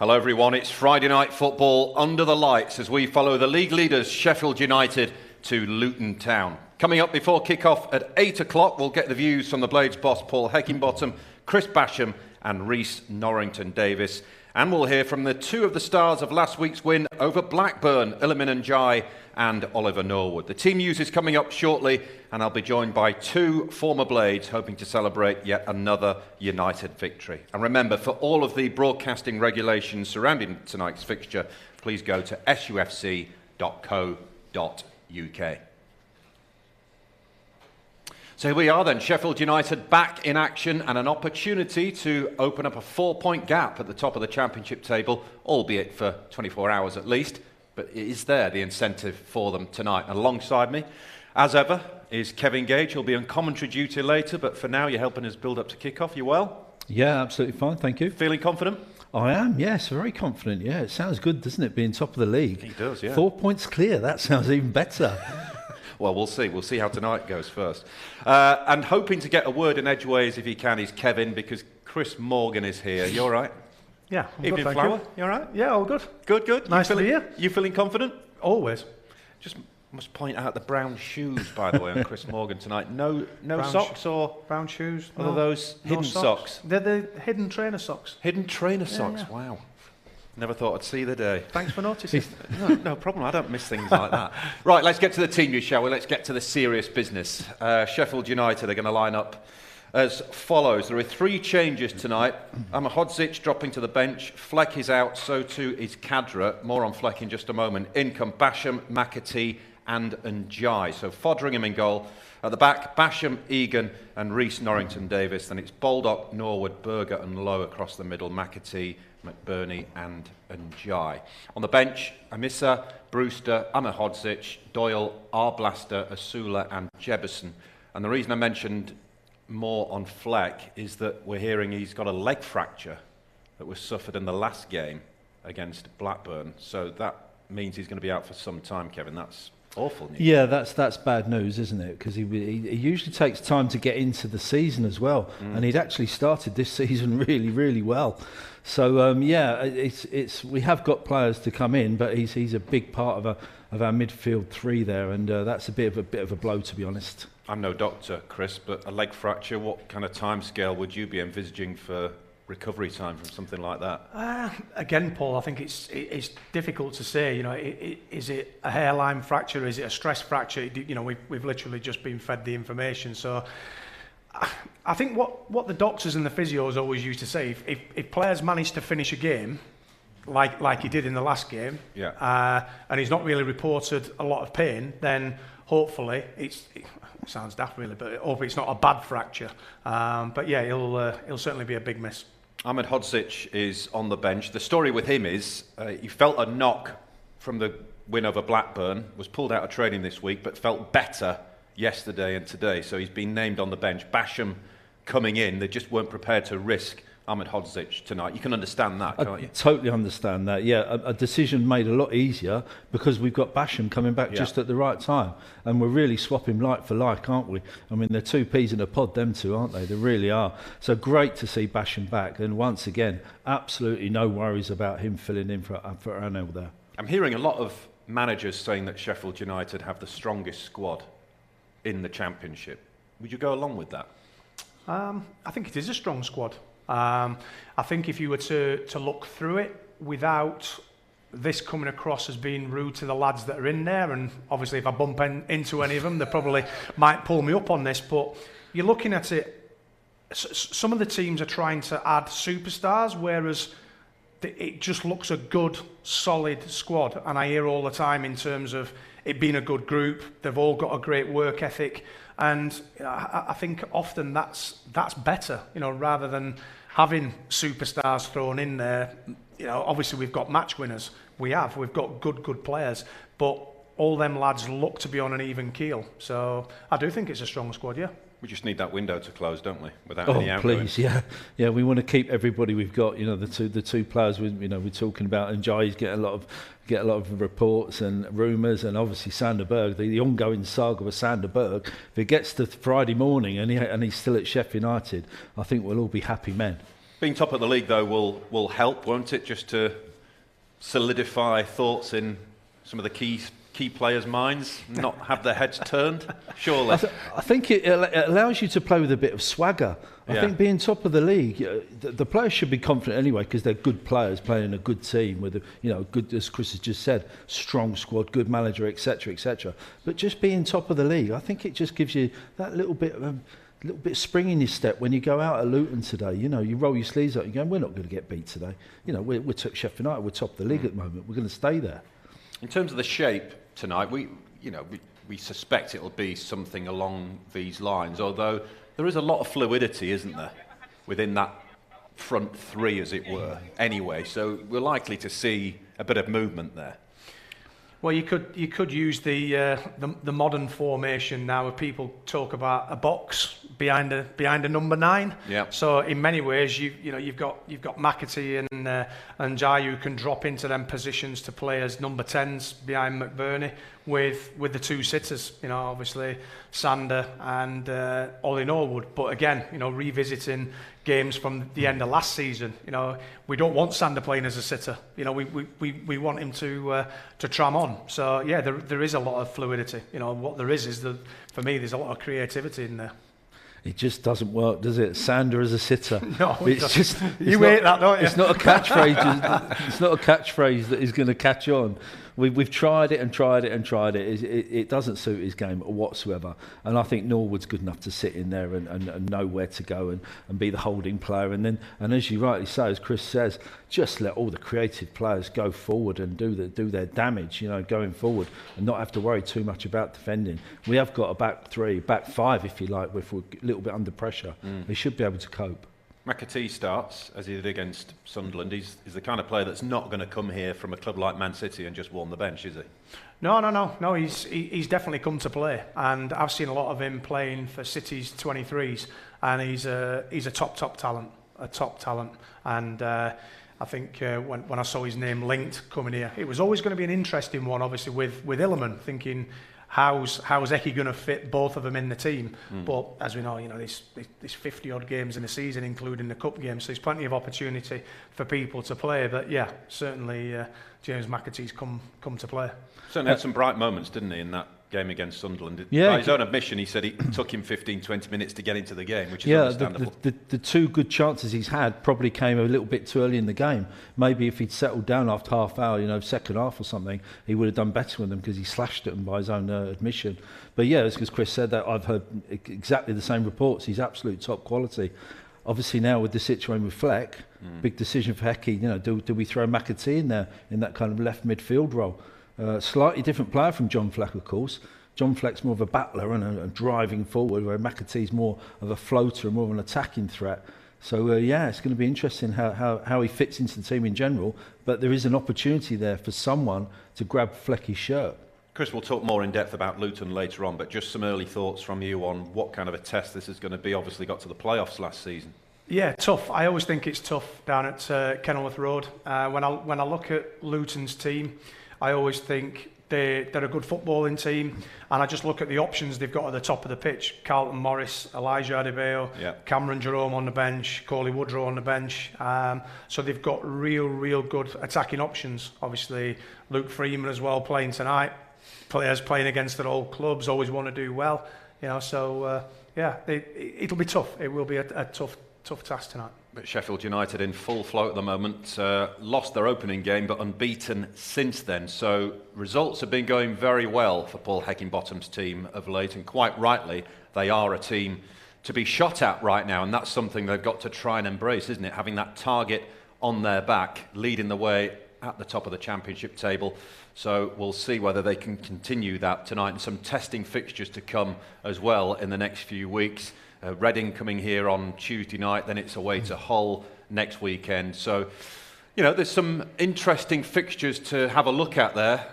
Hello everyone, it's Friday night football under the lights as we follow the league leaders Sheffield United to Luton Town. Coming up before kick-off at 8 o'clock, we'll get the views from the Blades boss Paul Heckingbottom, Chris Basham and Rhys Norrington-Davies. And we'll hear from the two of the stars of last week's win over Blackburn, Iliman Ndiaye and Oliver Norwood. The team news is coming up shortly, and I'll be joined by two former Blades hoping to celebrate yet another United victory. And remember, for all of the broadcasting regulations surrounding tonight's fixture, please go to sufc.co.uk. So here we are then, Sheffield United back in action and an opportunity to open up a 4-point gap at the top of the Championship table, albeit for 24 hours at least. But it is there, the incentive for them tonight. And alongside me, as ever, is Kevin Gage. He'll be on commentary duty later, but for now you're helping us build up to kick-off. You well? Yeah, absolutely fine, thank you. Feeling confident? I am, yes, very confident. Yeah, it sounds good, doesn't it, being top of the league? It does, yeah. 4 points clear, that sounds even better. Well, we'll see. We'll see how tonight goes first. And hoping to get a word in edgeways if he can is Kevin, because Chris Morgan is here. You all right? Yeah, I'm Evening good, Flower, thank you all right? Yeah, all good. Good, good. Nice to be here. You feeling confident? Always. Just must point out the brown shoes, by the way, on Chris Morgan tonight. No socks or brown shoes. are those hidden socks? They're the hidden trainer socks. Hidden trainer socks. Yeah. Wow. Never thought I'd see the day. Thanks for noticing. No problem. I don't miss things like that. Right, let's get to the team news, shall we? Let's get to the serious business. Sheffield United are going to line up as follows. There are 3 changes tonight. Hodzic dropping to the bench. Fleck is out, so too is Kadra. More on Fleck in just a moment. In come Basham, McAtee and Ndiaye. So Foderingham in goal. At the back, Basham, Egan and Rhys Norrington-Davies. Then it's Baldock, Norwood, Berger and Lowe across the middle. McAtee, McBurnie and Ndiaye. On the bench, Amissa, Brewster, Hodzic, Doyle, Arblaster, Asula and Jebison. And the reason I mentioned more on Fleck is that we're hearing he's got a leg fracture that was suffered in the last game against Blackburn. So that means he's going to be out for some time, Kevin. That's awful news. Yeah, that's bad news, isn't it? Because he usually takes time to get into the season as well, and he'd actually started this season really, really well. So it's we have got players to come in, but he's a big part of our midfield 3 there, and that's a bit of a blow, to be honest. I'm no doctor, Chris, but a leg fracture, what kind of timescale would you be envisaging for recovery time from something like that? Again, Paul, I think it's difficult to say. You know, is it a hairline fracture? Is it a stress fracture? You know, we've literally just been fed the information. So I think what the doctors and the physios always used to say, if players manage to finish a game, like he did in the last game, and he's not really reported a lot of pain, then hopefully it sounds daft really, but hopefully it's not a bad fracture. But yeah, he'll certainly be a big miss. Hodzic is on the bench. The story with him is he felt a knock from the win over Blackburn, was pulled out of training this week, but felt better yesterday and today. So he's been named on the bench. Basham coming in, they just weren't prepared to risk Hodzic tonight. You can understand that, can't you? I totally understand that. Yeah, a decision made a lot easier because we've got Basham coming back just at the right time, and we're really swapping like for like, aren't we? I mean, they're 2 peas in a pod, them two, aren't they? They really are. So great to see Basham back, and once again, absolutely no worries about him filling in for Anel there. I'm hearing a lot of managers saying that Sheffield United have the strongest squad in the Championship. Would you go along with that? I think it is a strong squad. I think if you were to look through it without this coming across as being rude to the lads that are in there, and obviously if I bump into any of them, they probably might pull me up on this, but you're looking at it, some of the teams are trying to add superstars, whereas it just looks a good, solid squad. And I hear all the time in terms of it being a good group, they've all got a great work ethic. And I think often that's better, you know, rather than having superstars thrown in there. You know, obviously we've got match winners. We've got good players, but all them lads look to be on an even keel. So I do think it's a strong squad, yeah. We just need that window to close, don't we? Without any outgoings. Please, yeah. We want to keep everybody we've got. You know, the two players we're talking about, and Ndiaye's get a lot of reports and rumours, and obviously Sander Berg, the ongoing saga with Sander Berg. If it gets to Friday morning and he's still at Sheffield United, I think we'll all be happy men. Being top of the league, though, will help, won't it? Just to solidify thoughts in some of the key players' minds, not have their heads turned, surely. I think it allows you to play with a bit of swagger. I think being top of the league, the players should be confident anyway because they're good players playing in a good team with a good, as Chris has just said, strong squad, good manager, etc., etc. But just being top of the league, I think it just gives you that little bit of spring in your step when you go out at Luton today. You roll your sleeves up, you're going, we're not going to get beat today. We're Sheffield United, we're top of the league at the moment. We're going to stay there. In terms of the shape tonight, we suspect it'll be something along these lines, although there is a lot of fluidity, isn't there, within that front three, as it were, anyway. So we're likely to see a bit of movement there. Well, you could use the modern formation now. Where people talk about a box behind a number 9. Yeah. So in many ways, you've got McAtee and Ndiaye who can drop into them positions to play as number 10s behind McBurnie with the two sitters. Obviously Sander and Oli Norwood. But again, revisiting games from the end of last season, we don't want Sander playing as a sitter. We want him to tram on. So yeah, there is a lot of fluidity. What there is that for me there's a lot of creativity in there. It just doesn't work, does it? Sander as a sitter. No, it's just you hate that, don't you? It's not a catchphrase. It's not a catchphrase that is going to catch on. We've tried it and tried it and tried it. It doesn't suit his game whatsoever. And I think Norwood's good enough to sit in there and know where to go and be the holding player. And as you rightly say, as Chris says, just let all the creative players go forward and do their damage, going forward, and not have to worry too much about defending. We have got a back 3, back 5, if you like, if we're a little bit under pressure. They should be able to cope. McAtee starts, as he did against Sunderland. He's the kind of player that's not going to come here from a club like Man City and just warm the bench, is he? No. He's definitely come to play, and I've seen a lot of him playing for City's 23s, and he's a top talent, and I think when I saw his name linked coming here, it was always going to be an interesting one, obviously with Iliman, thinking, How's Eki going to fit both of them in the team? But as we know, there's 50-odd games in a season, including the cup games, so there's plenty of opportunity for people to play. But yeah, certainly James McAtee's come to play. Certainly had some bright moments, didn't he, in that game against Sunderland? Yeah. By his own admission, he said it took him 15-20 minutes to get into the game, which is understandable. The two good chances he's had probably came a little bit too early in the game. Maybe if he'd settled down after half hour, second half or something, he would have done better with them because he slashed at them by his own admission. But yeah, as Chris said, that I've heard exactly the same reports. He's absolute top quality. Obviously now with the situation with Fleck, big decision for Heckie. Do we throw McAtee in there in that kind of left midfield role? Slightly different player from John Fleck, of course. John Fleck's more of a battler and a driving forward, where McAtee's more of a floater and more of an attacking threat. So it's going to be interesting how he fits into the team in general. But there is an opportunity there for someone to grab Flecky's shirt. Chris, we'll talk more in depth about Luton later on, but just some early thoughts from you on what kind of a test this is going to be. Obviously got to the playoffs last season. Yeah, tough. I always think it's tough down at Kenilworth Road. When I look at Luton's team, I always think they're a good footballing team, and I just look at the options they've got at the top of the pitch. Carlton Morris, Elijah Adebayo, Cameron Jerome on the bench, Coley Woodrow on the bench. So they've got real good attacking options. Obviously, Luke Freeman as well playing tonight. Players playing against their old clubs always want to do well. It'll be tough. It will be a tough task tonight. But Sheffield United in full flow at the moment, lost their opening game but unbeaten since then. So results have been going very well for Paul Heckingbottom's team of late, and quite rightly, they are a team to be shot at right now, and that's something they've got to try and embrace, isn't it? Having that target on their back, leading the way at the top of the championship table. So we'll see whether they can continue that tonight, and some testing fixtures to come as well in the next few weeks. Reading coming here on Tuesday night, then it's away to Hull next weekend. So, there's some interesting fixtures to have a look at there.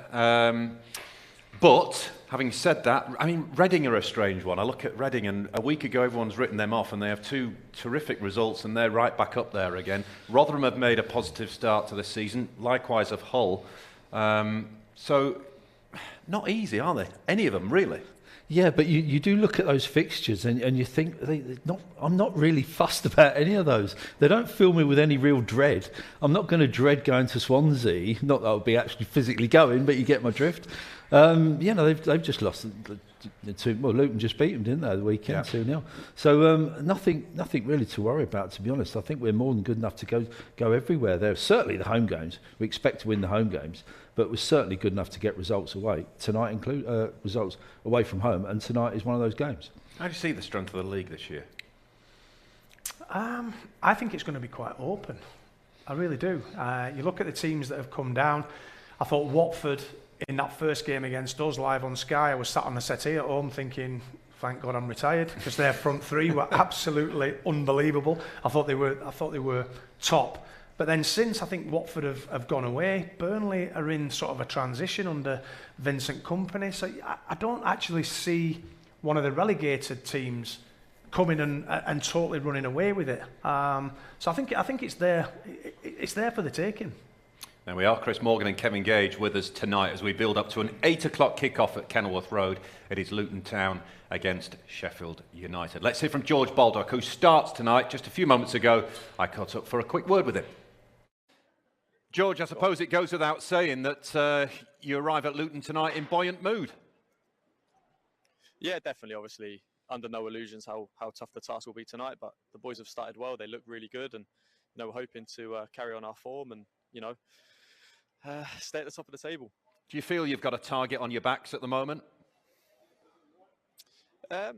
But having said that, Reading are a strange one. I look at Reading, and a week ago everyone's written them off, and they have 2 terrific results, and they're right back up there again. Rotherham have made a positive start to the season, likewise of Hull. So not easy, are they? Any of them, really? Yeah, but you do look at those fixtures and you think, I'm not really fussed about any of those. They don't fill me with any real dread. I'm not going to dread going to Swansea. Not that I'll be actually physically going, but you get my drift. They've just lost. Luton just beat them, didn't they, the weekend, 2-0. So nothing really to worry about, to be honest. I think we're more than good enough to go everywhere there. Certainly the home games. We expect to win the home games, but we're certainly good enough to get results away. Tonight results away from home, and tonight is one of those games. How do you see the strength of the league this year? I think it's going to be quite open. I really do. You look at the teams that have come down. I thought Watford, in that first game against us live on Sky, I was sat on the settee at home thinking, thank God I'm retired, because their front three were absolutely unbelievable. I thought they were top. But then since I think Watford have gone away, Burnley are in sort of a transition under Vincent Kompany. So I don't actually see one of the relegated teams coming and totally running away with it. So I think it's there. It's there for the taking. There we are, Chris Morgan and Kevin Gage with us tonight as we build up to an 8 o'clock kick-off at Kenilworth Road. It is Luton Town against Sheffield United. Let's hear from George Baldock, who starts tonight. Just a few moments ago, I caught up for a quick word with him. George, I suppose it goes without saying that you arrive at Luton tonight in buoyant mood. Yeah, definitely. Obviously, under no illusions how tough the task will be tonight, but the boys have started well. They look really good, and we're hoping to carry on our form and stay at the top of the table. Do you feel you've got a target on your backs at the moment? I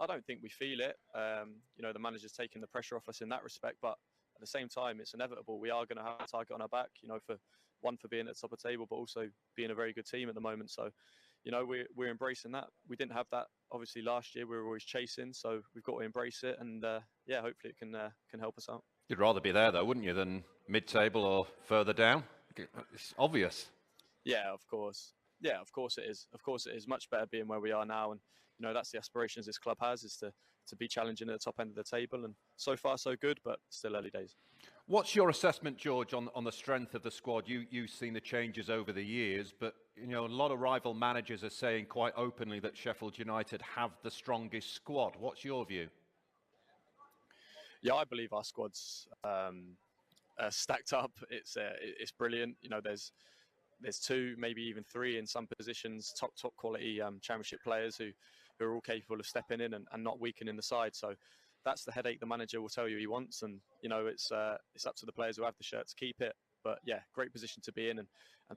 don't think we feel it. The manager's taking the pressure off us in that respect, but at the same time, it's inevitable. We are going to have a target on our back, for being at the top of the table, but also being a very good team at the moment. So, we're embracing that. We didn't have that, obviously, last year. We were always chasing, so we've got to embrace it, and hopefully it can help us out. You'd rather be there, though, wouldn't you, than mid-table or further down? It's obvious. Yeah, of course. Yeah, of course it is. Of course it is much better being where we are now, and that's the aspirations this club has, is to be challenging at the top end of the table, and so far so good, but still early days. What's your assessment, George, on the strength of the squad? You've seen the changes over the years, but a lot of rival managers are saying quite openly that Sheffield United have the strongest squad. What's your view? Yeah, I believe our squad's stacked up. It's brilliant. There's two, maybe even three in some positions, top quality championship players who are all capable of stepping in and not weakening the side. So that's the headache the manager will tell you he wants, and it's up to the players who have the shirt to keep it. But yeah, great position to be in, and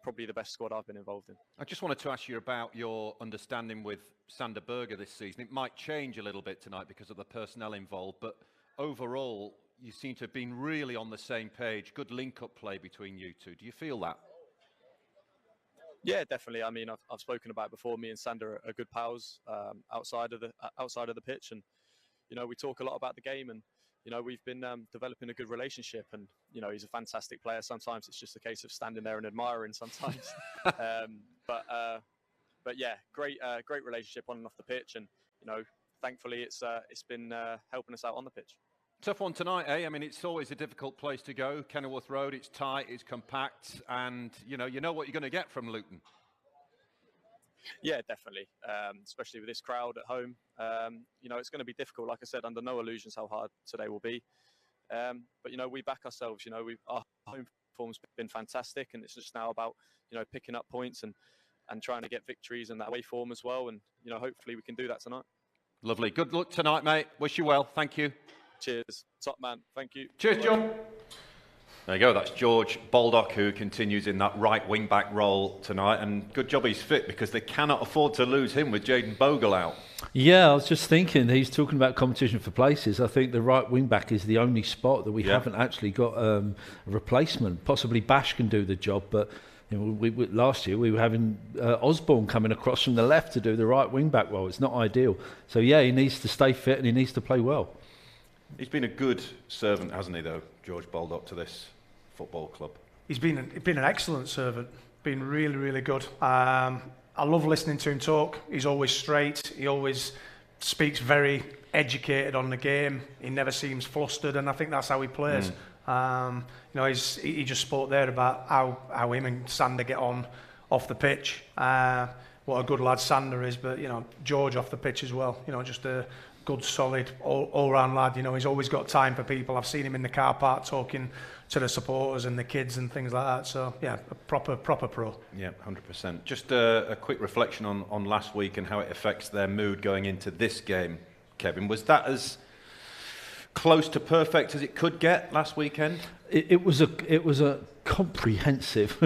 probably the best squad I've been involved in. I just wanted to ask you about your understanding with Sander Berge this season. It might change a little bit tonight because of the personnel involved, but overall, you seem to have been really on the same page. Good link-up play between you two. Do you feel that? Yeah, definitely. I mean, I've spoken about it before. Me and Sander are good pals outside of the pitch, and we talk a lot about the game, and we've been developing a good relationship. And he's a fantastic player. Sometimes it's just a case of standing there and admiring. Sometimes, but yeah, great relationship on and off the pitch, and thankfully it's been helping us out on the pitch. Tough one tonight, eh? I mean, it's always a difficult place to go. Kenilworth Road, it's tight, it's compact, and you know what you're going to get from Luton. Yeah, definitely. Especially with this crowd at home. It's going to be difficult. Like I said, under no illusions how hard today will be. But we back ourselves. Our home form's been fantastic, and it's just now about picking up points and trying to get victories and that away form as well. And hopefully we can do that tonight. Lovely. Good luck tonight, mate. Wish you well. Thank you. Cheers. Top man. Thank you. Cheers, John. There you go. That's George Baldock, who continues in that right wing-back role tonight. And good job he's fit, because they cannot afford to lose him with Jayden Bogle out. Yeah, I was just thinking, he's talking about competition for places. I think the right wing-back is the only spot that we haven't actually got a replacement. Possibly Bash can do the job, but last year we were having Osborne coming across from the left to do the right wing-back role. It's not ideal. So, yeah, he needs to stay fit and he needs to play well. He's been a good servant, hasn't he, though, George Baldock, to this football club? He's been an excellent servant. Been really, really good. I love listening to him talk. He's always straight. He always speaks very educated on the game. He never seems flustered, and I think that's how he plays. He just spoke there about how him and Sander get on off the pitch. what a good lad Sander is, but you know, George off the pitch as well. You know, just a good, solid, all-round lad. You know, he's always got time for people. I've seen him in the car park talking to the supporters and the kids and things like that. So yeah, a proper pro. Yeah, 100%. Just a quick reflection on last week and how it affects their mood going into this game. Kevin, was that as close to perfect as it could get last weekend? It was a comprehensive,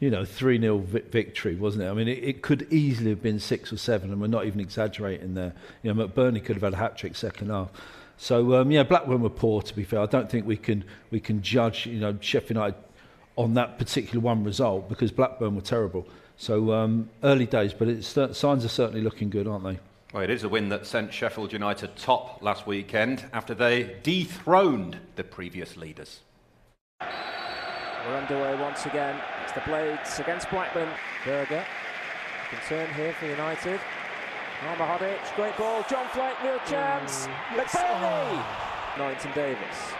3-0 victory, wasn't it? I mean, it could easily have been 6 or 7, and we're not even exaggerating there. McBurnie could have had a hat-trick second half. So Blackburn were poor, to be fair. I don't think we can judge Sheffield United on that particular one result, because Blackburn were terrible. So early days, but signs are certainly looking good, aren't they? Well, it is a win that sent Sheffield United top last weekend after they dethroned the previous leaders. We're underway once again. It's the Blades against Blackburn. Berger can turn here for United. Hodzic, great ball. John Flake, real chance. McBurnie! Norrington-Davies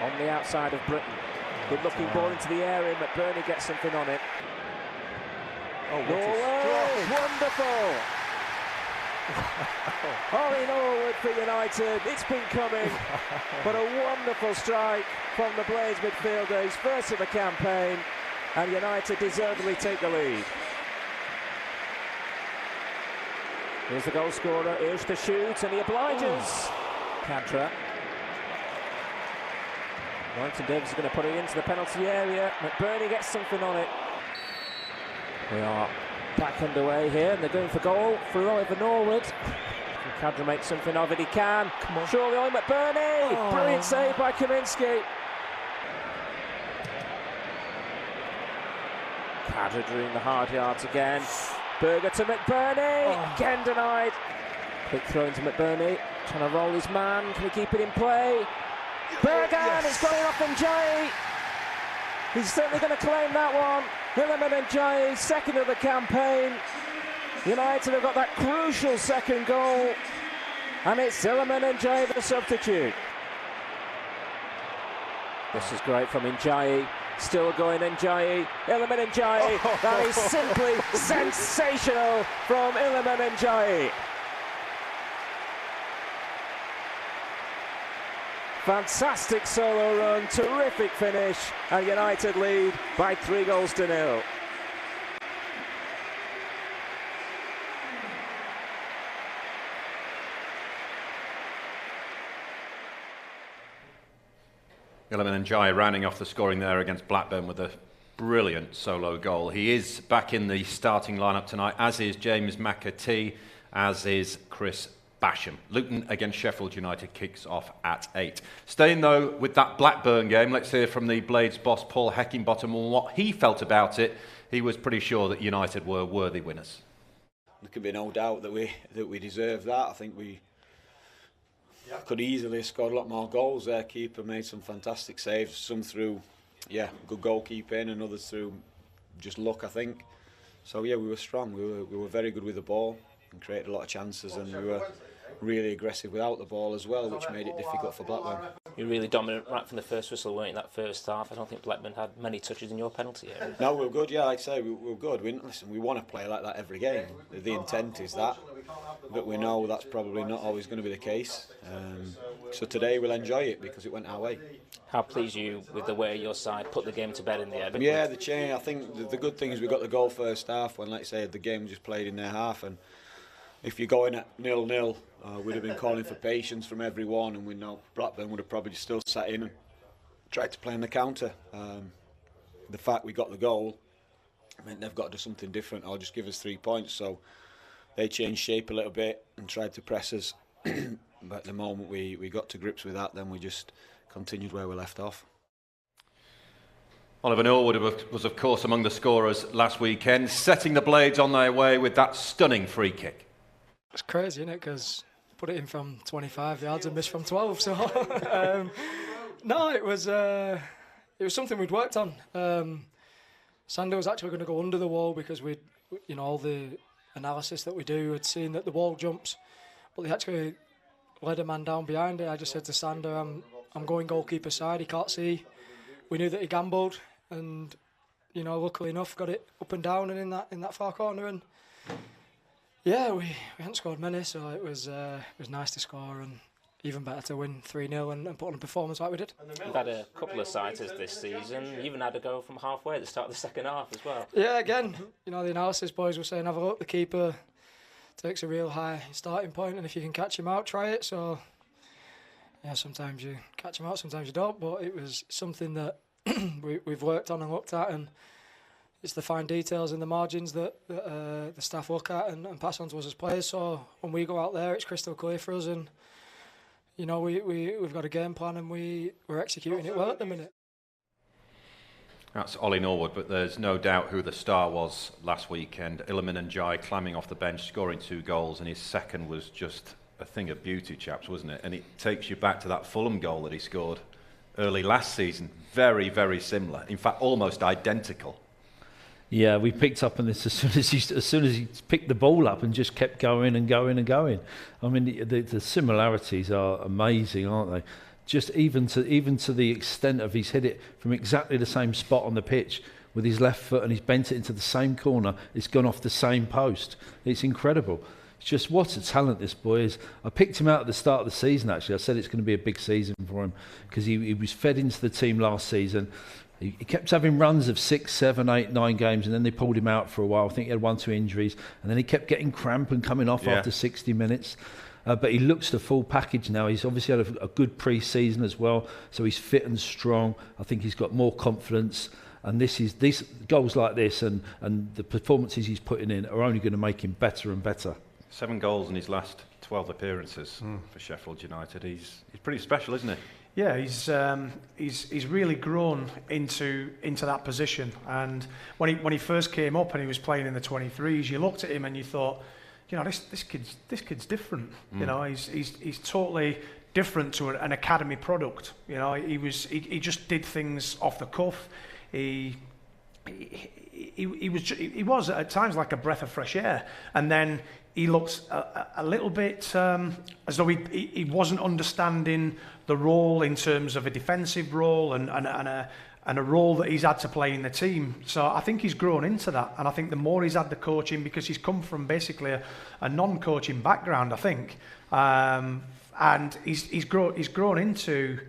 on the outside of Britain. Good looking ball into the area. McBurnie gets something on it. Norwood, wonderful! Oli Norwood for United. It's been coming, but a wonderful strike from the Blades midfielder. His first of the campaign, and United deservedly take the lead. Here's the goal scorer, here's the shoot, and he obliges. Cadra. Norrington-Davies is going to put it into the penalty area. McBurnie gets something on it. We are back underway here, and they're going for goal for Oliver Norwood. Can Cadra make something of it? He can. Come on. Surely Oli McBurnie! Brilliant save by Kaminsky. Cadra doing the hard yards again. Berger to McBurnie, again denied. Quick throw into McBurnie, trying to roll his man. Can he keep it in play? Berger, and it's going off Ndiaye. He's certainly going to claim that one. Iliman Ndiaye, second of the campaign. United have got that crucial second goal, and it's Iliman Ndiaye the substitute. This is great from Ndiaye. Still going Ndiaye, Iliman Ndiaye. That is simply sensational from Iliman Ndiaye. Fantastic solo run, terrific finish, and United lead by 3-0. Iliman Ndiaye rounding off the scoring there against Blackburn with a brilliant solo goal. He is back in the starting lineup tonight, as is James McAtee, as is Chris Basham. Luton against Sheffield United kicks off at 8. Staying though with that Blackburn game, let's hear from the Blades boss Paul Heckingbottom on what he felt about it. He was pretty sure that United were worthy winners. There can be no doubt that we deserve that. I think we could easily have scored a lot more goals. Their keeper made some fantastic saves, some through good goalkeeping and others through just luck, I think. So we were strong. We were very good with the ball and created a lot of chances, and we were really aggressive without the ball as well, which made it difficult for Blackburn. You were really dominant right from the first whistle, weren't you, that first half? I don't think Blackburn had many touches in your penalty area. No, we were good, like I say, we were good. We want to play like that every game. The intent is that, but we know that's probably not always going to be the case. So today we'll enjoy it because it went our way. How pleased are you with the way your side put the game to bed in the end? Yeah, the change. I think the good thing is we got the goal first half when, like I say, the game was just played in their half, and if you're going at 0-0, we'd have been calling for patience from everyone, and we know Blackburn would have probably still sat in and tried to play on the counter. The fact we got the goal meant they've got to do something different or just give us 3 points. So they changed shape a little bit and tried to press us. But the moment we got to grips with that, then we just continued where we left off. Oliver Norwood was of course among the scorers last weekend, setting the Blades on their way with that stunning free kick. It's crazy, isn't it? Because put it in from 25 yards and missed from 12. So no, it was something we'd worked on. Sander was actually going to go under the wall because we'd, all the analysis that we do had seen that the wall jumps, but they actually led a man down behind it. I just said to Sander, I'm going goalkeeper side. He can't see. We knew that he gambled, and luckily enough, got it up and down and in that far corner, and Yeah, we hadn't scored many, so it was nice to score and even better to win 3-0 and put on a performance like we did. You've had a couple of sighters this season. You even had a go from halfway at the start of the second half as well. Yeah, again, the analysis boys were saying have a look. The keeper takes a real high starting point, and if you can catch him out, try it. So, yeah, sometimes you catch him out, sometimes you don't. But it was something that we've worked on and looked at, and it's the fine details and the margins that the staff look at and pass on to us as players. So when we go out there, it's crystal clear for us, and we've got a game plan and we're executing it well at the minute. That's Oli Norwood, but there's no doubt who the star was last weekend. Iliman Ndiaye climbing off the bench, scoring 2 goals, and his second was just a thing of beauty, chaps, wasn't it? And it takes you back to that Fulham goal that he scored early last season. Very, very similar. In fact, almost identical. Yeah, we picked up on this as soon as he picked the ball up and just kept going and going and going. I mean, the similarities are amazing, aren't they? Just even to the extent of he's hit it from exactly the same spot on the pitch with his left foot, and he's bent it into the same corner. It's gone off the same post. It's incredible. It's just what a talent this boy is. I picked him out at the start of the season, actually. I said it's going to be a big season for him because he was fed into the team last season. He kept having runs of 6, 7, 8, 9 games, and then they pulled him out for a while. I think he had 1, 2 injuries, and then he kept getting cramp and coming off after 60 minutes. But he looks the full package now. He's obviously had a good pre-season as well, so he's fit and strong. I think he's got more confidence, and these goals like this and the performances he's putting in are only going to make him better and better. 7 goals in his last 12 appearances for Sheffield United. He's pretty special, isn't he? Yeah, he's really grown into that position. And when he first came up and he was playing in the 23s, you looked at him and you thought, this kid's different. He's totally different to an academy product. He just did things off the cuff. He was at times like a breath of fresh air, and then he looked a little bit as though he wasn't understanding the role in terms of a defensive role and a role that he's had to play in the team. So I think he's grown into that, and I think the more he's had the coaching, because he's come from basically a non-coaching background, I think, and he's grown into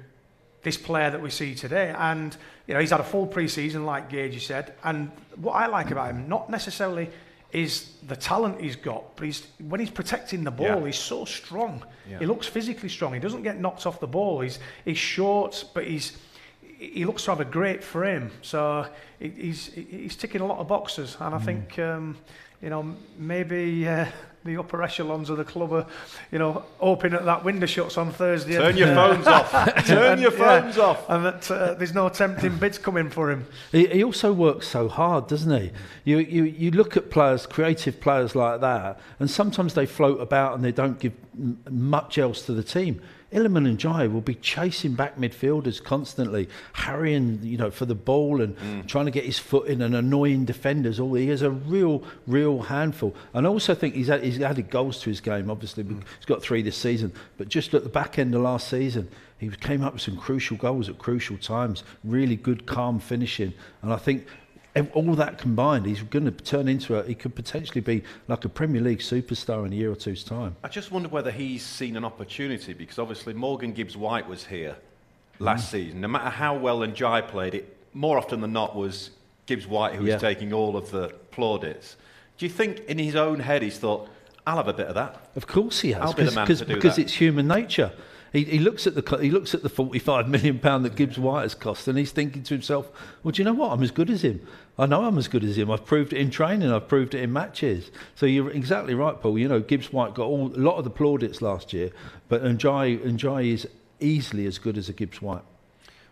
this player that we see today. And he's had a full pre-season, like Gage said, and what I like about him, not necessarily is the talent he's got, but when he's protecting the ball, he's so strong. He looks physically strong. He doesn't get knocked off the ball. He's short, but he looks to have a great frame. So he's ticking a lot of boxes, and I think maybe the upper echelons of the club are hoping that window shuts on Thursday. Turn your phones off. Turn your phones off. And that there's no tempting bids coming for him. He also works so hard, doesn't he? You look at players, creative players like that, and sometimes they float about and they don't give much else to the team. Iliman Ndiaye will be chasing back midfielders constantly, harrying, for the ball and trying to get his foot in and annoying defenders. He is a real handful. And I also think he's added goals to his game. Obviously, he's got 3 this season. But just at the back end of last season, he came up with some crucial goals at crucial times. Really good, calm finishing. And I think all that combined, he's going to turn into he could potentially be like a Premier League superstar in a year or two's time. I just wonder whether he's seen an opportunity, because obviously Morgan Gibbs-White was here last season. No matter how well Ndiaye played, it more often than not was Gibbs-White who was taking all of the plaudits. Do you think in his own head he's thought, I'll have a bit of that? Of course he has. I'll be the man to do that. Because it's human nature. He looks at the £45 million that Gibbs-White has cost, and he's thinking to himself, well, do you know what? I'm as good as him. I know I'm as good as him. I've proved it in training. I've proved it in matches. So you're exactly right, Paul. Gibbs-White got a lot of the plaudits last year, but Ndiaye is easily as good as a Gibbs-White.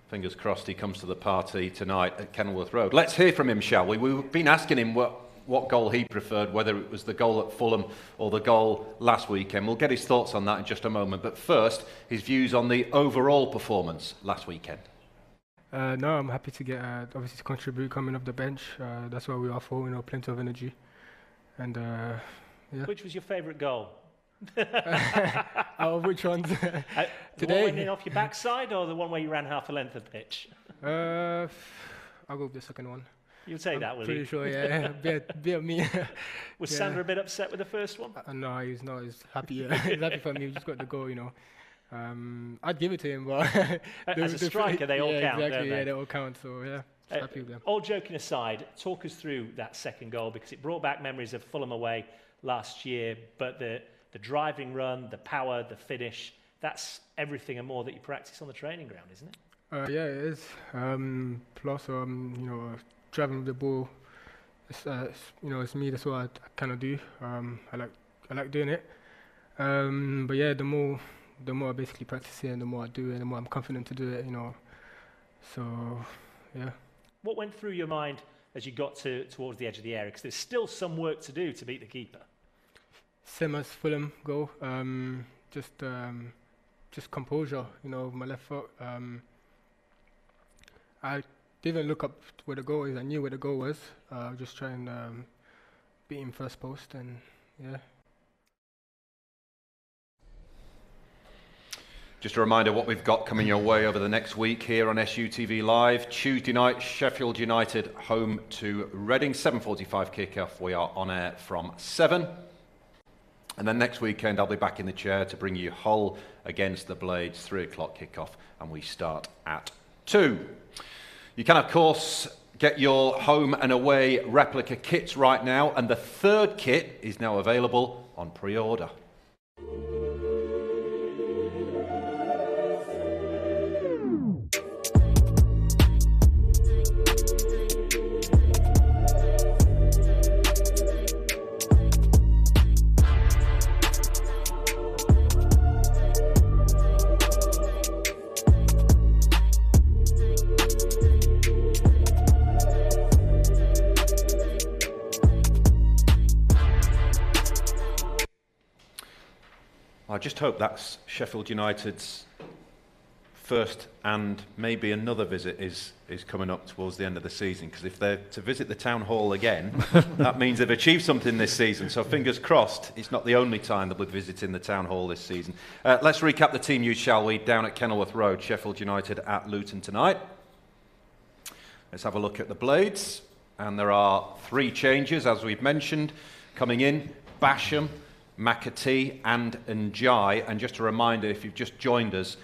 Fingers crossed he comes to the party tonight at Kenilworth Road. Let's hear from him, shall we? We've been asking him what goal he preferred, whether it was the goal at Fulham or the goal last weekend. We'll get his thoughts on that in just a moment. But first, his views on the overall performance last weekend. No, I'm happy to get, obviously to contribute coming off the bench. That's what we are for, plenty of energy. And Which was your favourite goal? Which ones? The one went in off your backside or the one where you ran half a length of the pitch? I'll go with the second one. You'll take that, will you? Pretty sure, yeah. Bit of me. Was Sandra a bit upset with the first one? No, he's not. He's happy. He's happy for me. We just got the goal, you know. I'd give it to him, but as a striker, they all count. Exactly, don't they all count. So yeah, happy with them. All joking aside, talk us through that second goal, because it brought back memories of Fulham away last year. But the driving run, the power, the finish, that's everything and more that you practice on the training ground, isn't it? Yeah, it is. Plus, you know, driving with the ball. You know, it's me. That's what I kind of do. I like doing it. But yeah, the more I basically practice it, and the more I do it, and the more I'm confident to do it. You know. So yeah. What went through your mind as you got towards the edge of the area? Because there's still some work to do to beat the keeper. Same as Fulham goal. Just composure. You know, with my left foot. I didn't look up where the goal is. I knew where the goal was. Just try and beat him first post, and yeah. Just a reminder what we've got coming your way over the next week here on SUTV Live. Tuesday night, Sheffield United home to Reading, 7:45 kick-off. We are on air from 7. And then next weekend, I'll be back in the chair to bring you Hull against the Blades, 3 o'clock kick-off, and we start at 2. You can, of course, get your home and away replica kits right now, and the third kit is now available on pre-order. I just hope that's Sheffield United's first and maybe another visit is coming up towards the end of the season, because if they're to visit the Town Hall again, that means they've achieved something this season. So fingers crossed it's not the only time they'll be visiting the Town Hall this season. Let's recap the team news, shall we? Down at Kenilworth Road, Sheffield United at Luton tonight. Let's have a look at the Blades. And there are 3 changes, as we've mentioned, coming in. Basham, McAtee and Ndiaye. And just a reminder, if you've just joined us,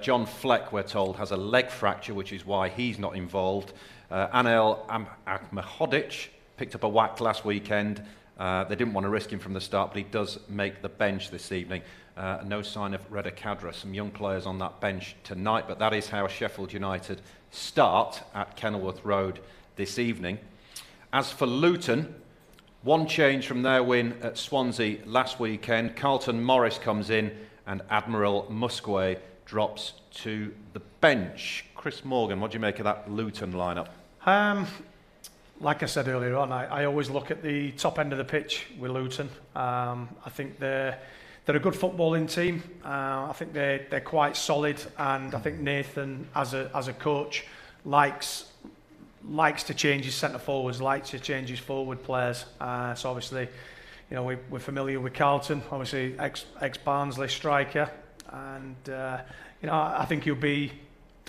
John Fleck, we're told, has a leg fracture, which is why he's not involved. Anel Ahmehodic picked up a whack last weekend. They didn't want to risk him from the start, but he does make the bench this evening. No sign of Reda Kadra. Some young players on that bench tonight, but that is how Sheffield United start at Kenilworth Road this evening. As for Luton, one change from their win at Swansea last weekend. Carlton Morris comes in and Admiral Musquet drops to the bench. Chris Morgan, what do you make of that Luton lineup? Like I said earlier on, I always look at the top end of the pitch with Luton. I think they're a good footballing team. I think they're quite solid, and I think Nathan, as a coach, likes to change his centre forwards, likes to change his forward players. So obviously, you know, we're familiar with Carlton, obviously ex Barnsley striker, and you know, I think he'll be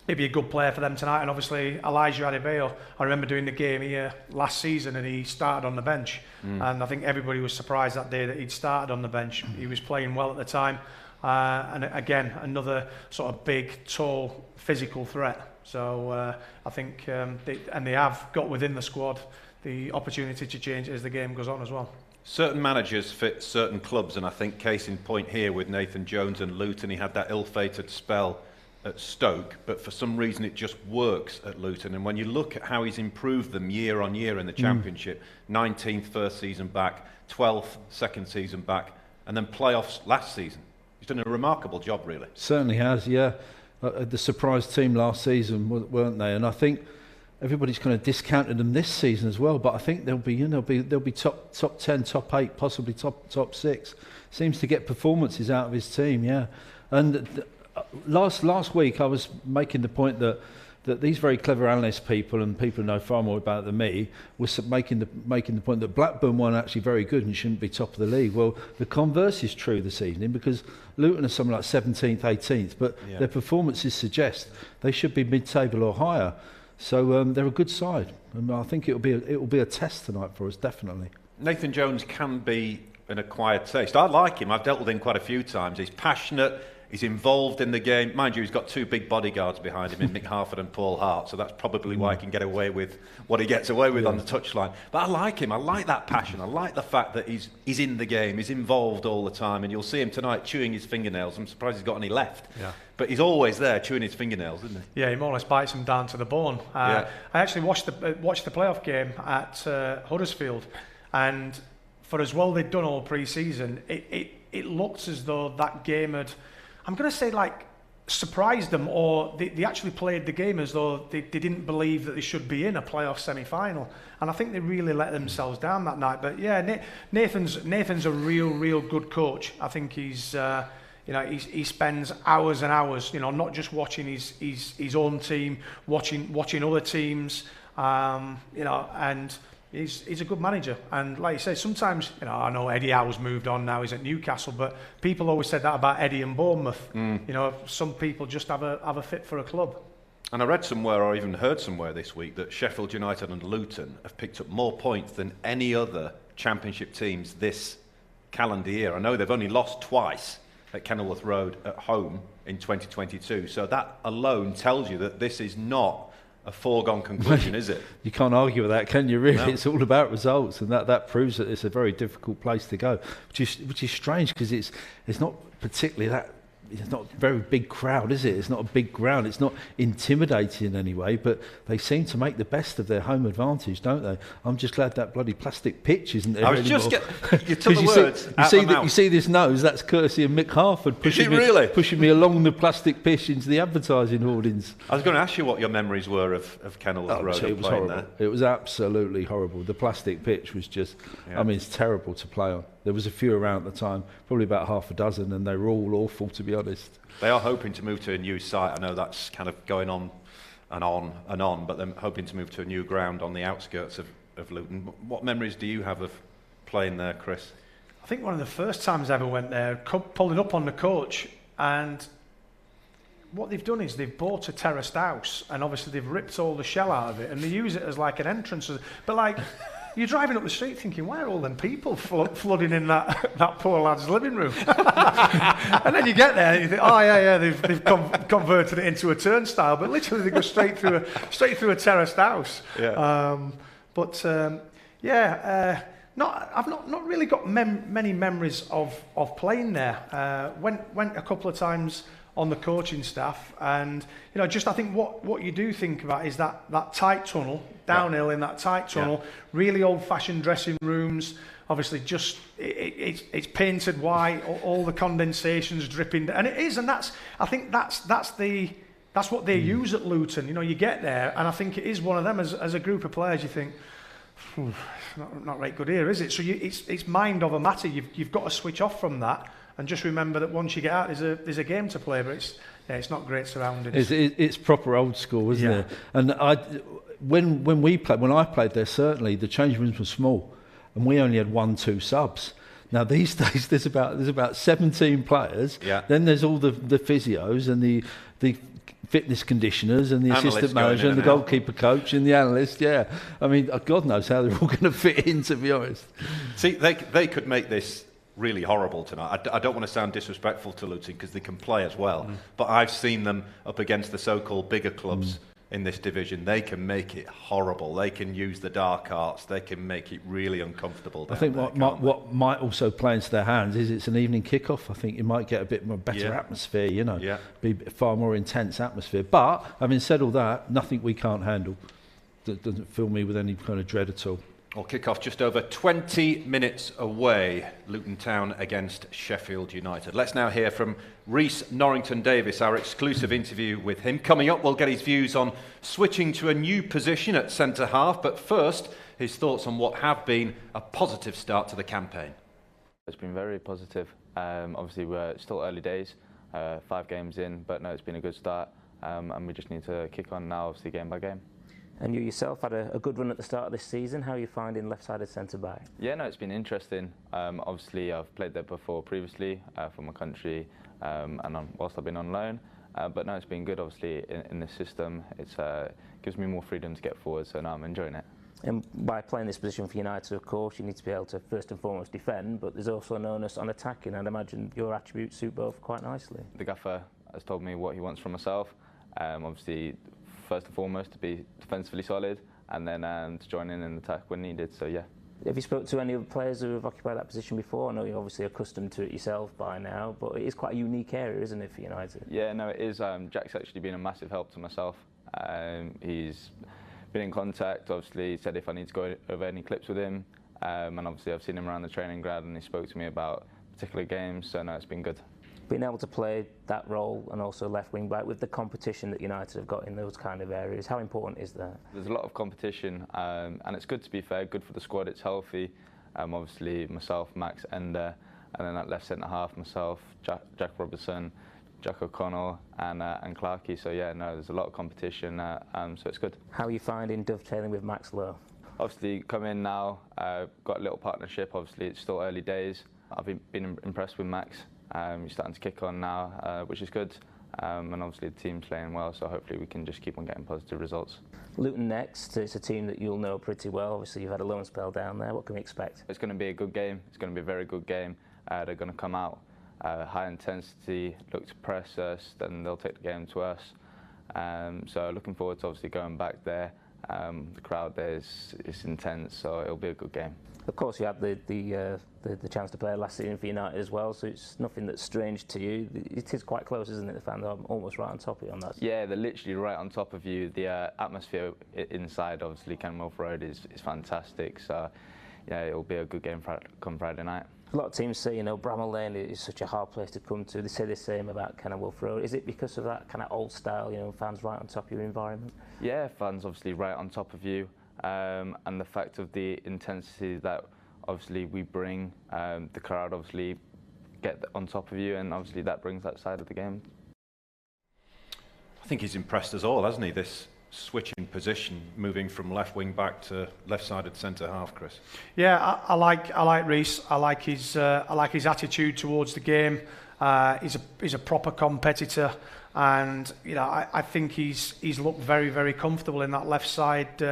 a good player for them tonight. And obviously Elijah Adebayo, I remember doing the game here last season, and he started on the bench, and I think everybody was surprised that day that he'd started on the bench. He was playing well at the time, and again, another sort of big, tall, physical threat. So I think they have got within the squad the opportunity to change as the game goes on as well. Certain managers fit certain clubs, and I think case in point here with Nathan Jones and Luton, he had that ill-fated spell at Stoke, but for some reason it just works at Luton. And when you look at how he's improved them year on year in the Championship, 19th first season back, 12th second season back, and then playoffs last season. He's done a remarkable job, really. Certainly has, yeah. The surprise team last season, weren't they? And I think everybody's kind of discounted them this season as well. But I think they'll be top 10, top 8, possibly top 6. Seems to get performances out of his team, yeah. And last week I was making the point that these very clever analyst people, and people who know far more about it than me, was making the point that Blackburn weren't actually very good and shouldn't be top of the league. Well, the converse is true this evening, because Luton are something like 17th, 18th, but their performances suggest they should be mid-table or higher. So they're a good side, and I think it will be a test tonight for us, definitely. Nathan Jones can be an acquired taste. I like him. I've dealt with him quite a few times. He's passionate. He's involved in the game. Mind you, he's got 2 big bodyguards behind him in Mick Harford and Paul Hart, so that's probably why he can get away with what he gets away with on the touchline. But I like him. I like that passion. I like the fact that he's in the game. He's involved all the time, and you'll see him tonight chewing his fingernails. I'm surprised he's got any left. Yeah. But he's always there chewing his fingernails, isn't he? Yeah, he more or less bites them down to the bone. I actually watched the playoff game at Huddersfield, and for as well they'd done all pre-season, it looked as though that game had, I'm going to say, like, surprised them, or they actually played the game as though they didn't believe that they should be in a playoff semi-final. And I think they really let themselves down that night. But yeah, Nathan's a real good coach. I think he's he spends hours and hours, not just watching his own team, watching other teams, and he's a good manager. And like you say, sometimes, I know Eddie Howe's moved on now, he's at Newcastle, but people always said that about Eddie and Bournemouth. Some people just have a fit for a club. And I read somewhere, or even heard somewhere this week, that Sheffield United and Luton have picked up more points than any other Championship teams this calendar year. I know they've only lost twice at Kenilworth Road at home in 2022. So that alone tells you that this is not a foregone conclusion, is it? You can't argue with that, can you, really? No. It's all about results, and that proves that it's a very difficult place to go, which is strange, because it's not particularly that. It's not a very big crowd, is it? It's not a big ground. It's not intimidating in any way, but they seem to make the best of their home advantage, don't they? I'm just glad that bloody plastic pitch isn't there anymore. You took the words. You see this nose? That's courtesy of Mick Harford pushing me along the plastic pitch into the advertising hoardings. I was going to ask you what your memories were of Kenilworth Road. It was horrible. There. It was absolutely horrible. The plastic pitch was just, it's terrible to play on. There was a few around at the time, probably about half a dozen, and they were all awful, to be honest. They are hoping to move to a new site. I know that's kind of going on and on and on, but they're hoping to move to a new ground on the outskirts of Luton. What memories do you have of playing there, Chris? I think one of the first times I ever went there, pulling up on the coach, and what they've done is they've bought a terraced house, and obviously they've ripped all the shell out of it, and they use it as like an entrance. But like, you're driving up the street thinking, why are all them people flooding in that poor lad's living room? And then you get there and you think, oh yeah, they've converted it into a turnstile, but literally they go straight through a terraced house. Yeah. I've not really got many memories of playing there. Went a couple of times on the coaching staff, and I think what you do think about is that tight tunnel downhill in that tight tunnel, really old-fashioned dressing rooms. Obviously, just it's painted white, all the condensation's dripping, and it is, and that's what they use at Luton. You get there, and I think it is one of them as a group of players. You think, not right good here, is it? So it's mind over matter. You've got to switch off from that. And just remember that once you get out, there's a game to play, but it's not great surroundings. It's proper old school, isn't it? And when I played there, certainly the change rooms were small, and we only had 1-2 subs. Now these days there's about 17 players. Yeah. Then there's all the physios and the fitness conditioners and the assistant manager and the goalkeeper coach and the analyst. Yeah, I mean, God knows how they're all going to fit in, to be honest. See, they could make this really horrible tonight. I don't want to sound disrespectful to Luton because they can play as well, but I've seen them up against the so-called bigger clubs in this division. They can make it horrible. They can use the dark arts. They can make it really uncomfortable. I think what might also play into their hands is it's an evening kickoff. I think you might get a bit more better atmosphere, be a far more intense atmosphere. But having said all that, nothing we can't handle. That doesn't fill me with any kind of dread at all. Well, kick-off just over 20 minutes away, Luton Town against Sheffield United. Let's now hear from Rhys Norrington-Davies, our exclusive interview with him. Coming up, we'll get his views on switching to a new position at centre-half, but first, his thoughts on what have been a positive start to the campaign. It's been very positive. Obviously, we're still early days, 5 games in, but no, it's been a good start, and we just need to kick on now, obviously, game by game. And you yourself had a good run at the start of this season. How are you finding left-sided centre-back? Yeah, no, it's been interesting. Obviously, I've played there before previously for my country, and whilst I've been on loan. But no, it's been good, obviously, in this system. It gives me more freedom to get forward, so no, I'm enjoying it. And by playing this position for United, of course, you need to be able to first and foremost defend, but there's also an onus on attacking, and I'd imagine your attributes suit both quite nicely. The gaffer has told me what he wants from myself. Obviously, first and foremost, to be defensively solid, and then to join in attack when needed, so yeah. Have you spoke to any other players who have occupied that position before? I know you're obviously accustomed to it yourself by now, but it is quite a unique area, isn't it, for United? Yeah, no, it is. Jack's actually been a massive help to myself. He's been in contact, obviously, he said if I need to go over any clips with him, and obviously I've seen him around the training ground and he spoke to me about particular games, so no, it's been good. Being able to play that role and also left wing back with the competition that United have got in those kind of areas, how important is that? There's a lot of competition, and it's good, to be fair, good for the squad, it's healthy. Obviously myself, Max, Ender, and then at left centre half myself, Jack Robertson, Jack O'Connell and Clarkey, so yeah, no, there's a lot of competition, so it's good. How are you finding dovetailing with Max Lowe? Obviously come in now, got a little partnership, obviously it's still early days. I've been impressed with Max. He's starting to kick on now, which is good, and obviously the team's playing well, so hopefully we can just keep on getting positive results. Luton next, it's a team that you'll know pretty well. Obviously you've had a loan spell down there. What can we expect? It's going to be a good game. It's going to be a very good game. They're going to come out high intensity, look to press us, then they'll take the game to us. So looking forward to obviously going back there. The crowd there is intense, so it'll be a good game. Of course, you had the chance to play last season for United as well, so it's nothing that's strange to you. It is quite close, isn't it? The fans are almost right on top of you on that. Yeah, they're literally right on top of you. The atmosphere inside, obviously, Kenilworth Road is fantastic. So, yeah, it'll be a good game come Friday night. A lot of teams say, Bramall Lane is such a hard place to come to. They say the same about Kenilworth Road. Is it because of that kind of old style, fans right on top of your environment? Yeah, fans obviously right on top of you. And the fact of the intensity that obviously we bring, the crowd obviously get on top of you, and obviously that brings that side of the game. I think he's impressed us all, hasn't he, this switching position, moving from left wing back to left-sided centre half, Chris? Yeah, I like Rhys. I like his attitude towards the game. He's a proper competitor, and I think he's looked very, very comfortable in that left side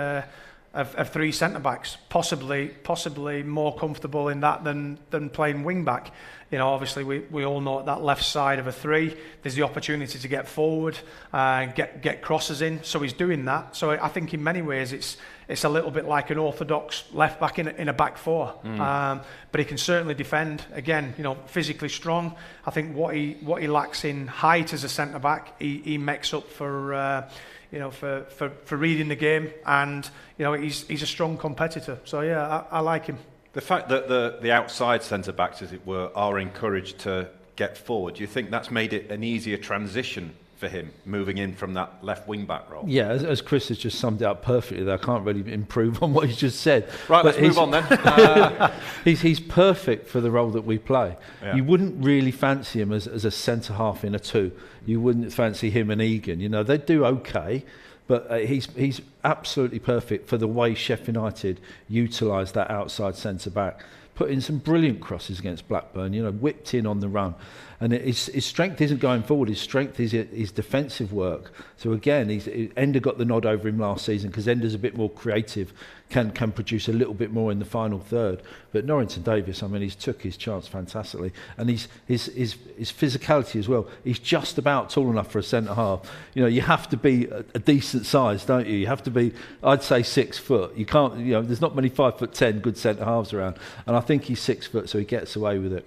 of three centre backs. Possibly more comfortable in that than playing wing back. Obviously we all know at that left side of a three, there's the opportunity to get forward and get crosses in. So he's doing that. So I think in many ways it's a little bit like an orthodox left back in a back four. But he can certainly defend. Again, physically strong. I think what he lacks in height as a centre back, he makes up for. For reading the game, and he's a strong competitor. So yeah, I like him. The fact that the outside centre backs, as it were, are encouraged to get forward, do you think that's made it an easier transition for him, moving in from that left wing back role? Yeah, as Chris has just summed it up perfectly there, I can't really improve on what he's just said. Right, but let's move on then. He's perfect for the role that we play. Yeah. You wouldn't really fancy him as a centre half in a two. You wouldn't fancy him and Egan. They do okay, but he's absolutely perfect for the way Sheffield United utilise that outside centre back. Put in some brilliant crosses against Blackburn, whipped in on the run. And his strength isn't going forward, his strength is his defensive work. So again, Ender got the nod over him last season because Ender's a bit more creative, can produce a little bit more in the final third. But Norrington-Davies, he's took his chance fantastically. And his physicality as well. He's just about tall enough for a centre half. You have to be a decent size, don't you? You have to be, I'd say, 6 foot. You can't, there's not many 5'10" good centre halves around. And I think he's 6 foot, so he gets away with it.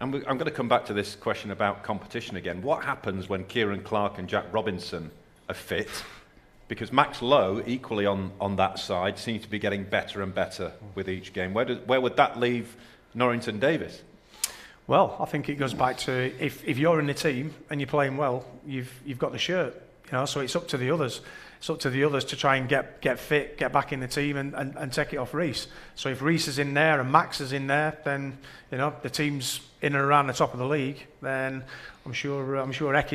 And I'm going to come back to this question about competition again. What happens when Kieran Clark and Jack Robinson are fit? Because Max Lowe, equally on that side, seems to be getting better and better with each game. Where would that leave Norrington-Davies? Well, I think it goes back to if you're in the team and you're playing well, you've got the shirt. So it's up to the others. It's up to the others to try and get fit, get back in the team and take it off Rhys. So if Rhys is in there and Max is in there, then the team's in and around the top of the league. Then I'm sure Ecky